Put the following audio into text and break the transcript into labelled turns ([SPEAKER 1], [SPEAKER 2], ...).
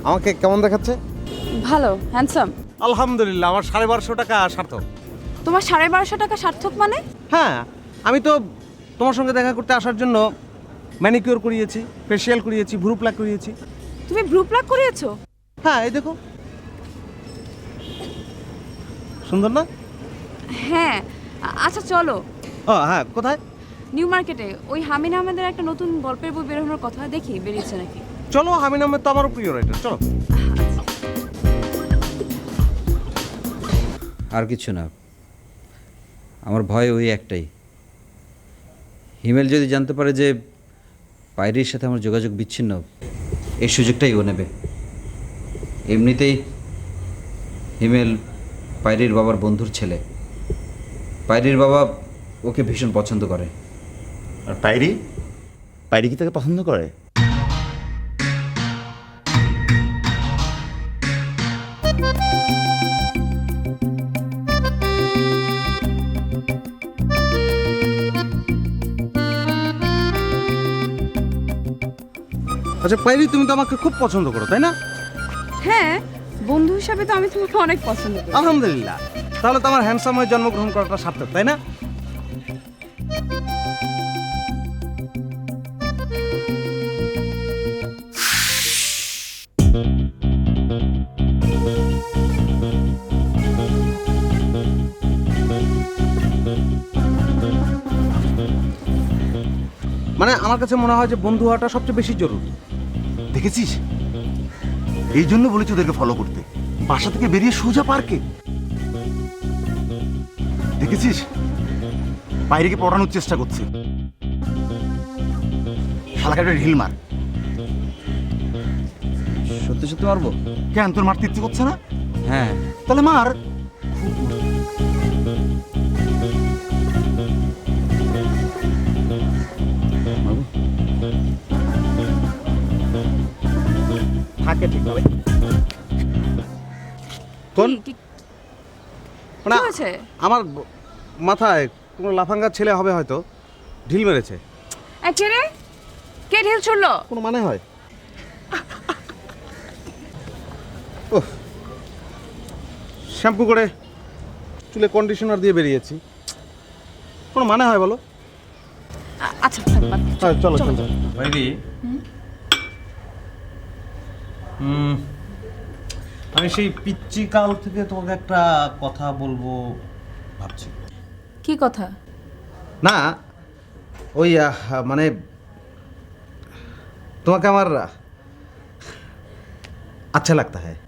[SPEAKER 1] আমাকে কেমন দেখাচ্ছে?
[SPEAKER 2] ভালো, হ্যান্ডসাম।
[SPEAKER 1] আলহামদুলিল্লাহ, আমার 1250 টাকা সার্থক।
[SPEAKER 2] তোমার 1250 টাকা সার্থক মানে?
[SPEAKER 1] হ্যাঁ, আমি তো তোমার সঙ্গে দেখা করতে আসার জন্য ম্যানিকিউর করিয়েছি, ফেসিয়াল করিয়েছি, ভ্রু প্লাক করিয়েছি।
[SPEAKER 2] তুমি ব্রু প্লাক করিয়েছো?
[SPEAKER 1] হ্যাঁ, এই দেখো, সুন্দর না?
[SPEAKER 2] হ্যাঁ। আচ্ছা চলো।
[SPEAKER 1] ও হ্যাঁ, কোথায়?
[SPEAKER 2] নিউ মার্কেটে ওই হামিন আহমেদের একটা নতুন গল্পের বই বেরোনোর কথা, দেখি বেরিয়েছে নাকি।
[SPEAKER 1] চলো, হামিন আহমেদ তো আমারও প্রিয় রাইটার, চলো।
[SPEAKER 3] আর কিছু না, আমার ভয় ওই একটাই, হিমেল যদি জানতে পারে যে পায়রির সাথে আমার যোগাযোগ বিচ্ছিন্ন, এই সুযোগটাই ও নেবে। এমনিতেই হিমেল পায়রির বাবার বন্ধুর ছেলে, পায়রির বাবা ওকে ভীষণ পছন্দ করে।
[SPEAKER 4] আর পায়রি পায়রি কি তাকে পছন্দ করে?
[SPEAKER 1] আচ্ছা পাইরি, তুমি তো আমাকে খুব পছন্দ করো, তাই না?
[SPEAKER 2] হ্যাঁ, বন্ধু হিসাবে তো আমি তোমাকে অনেক পছন্দ করি।
[SPEAKER 1] আলহামদুলিল্লাহ, তাহলে তো আমার হ্যান্ডসাম হয়ে জন্মগ্রহণ করাটা সার্থক, তাই না? মানে আমার কাছে মনে হয় যে বন্ধু হওয়াটা সবচেয়ে বেশি জরুরি।
[SPEAKER 4] দেখেছিস, এই জন্য বলেছি ওদেরকে ফলো করতে। বাসা থেকে বেরিয়ে সোজা পার্কে। দেখেছিস, পায়রিকে পড়ানোর চেষ্টা করছে। শালাকাটা ঢিল মার।
[SPEAKER 3] সত্যি সত্যি মারবো?
[SPEAKER 4] কেন, তোর মারতে ইচ্ছে করছে না?
[SPEAKER 3] হ্যাঁ।
[SPEAKER 4] তাহলে মার।
[SPEAKER 3] মারবো?
[SPEAKER 1] থাকে ঠিক ভাবে। কোন
[SPEAKER 2] কি
[SPEAKER 1] মানে
[SPEAKER 2] হয়েছে?
[SPEAKER 1] আমার মাথায় কোনো লাফাঙ্গা ছেলে হবে হয়তো, ঢিল মেরেছে।
[SPEAKER 2] কে রে? কে ঢিল ছুড়লো?
[SPEAKER 1] কোনো মানে হয়? ওহ, শ্যাম্পু করে চুলে কন্ডিশনার দিয়ে বেরিয়েছি, কোনো মানে হয় বলো?
[SPEAKER 2] আচ্ছা থাক, বাদ।
[SPEAKER 1] হ্যাঁ, চলো চলো।
[SPEAKER 5] বাইরি, আমি সেই পিচ্চি কাল থেকে তোমাকে একটা কথা বলবো ভাবছি।
[SPEAKER 2] কি কথা?
[SPEAKER 1] না ওই মানে তোমাকে আমার আচ্ছা লাগতা হ্যাঁ।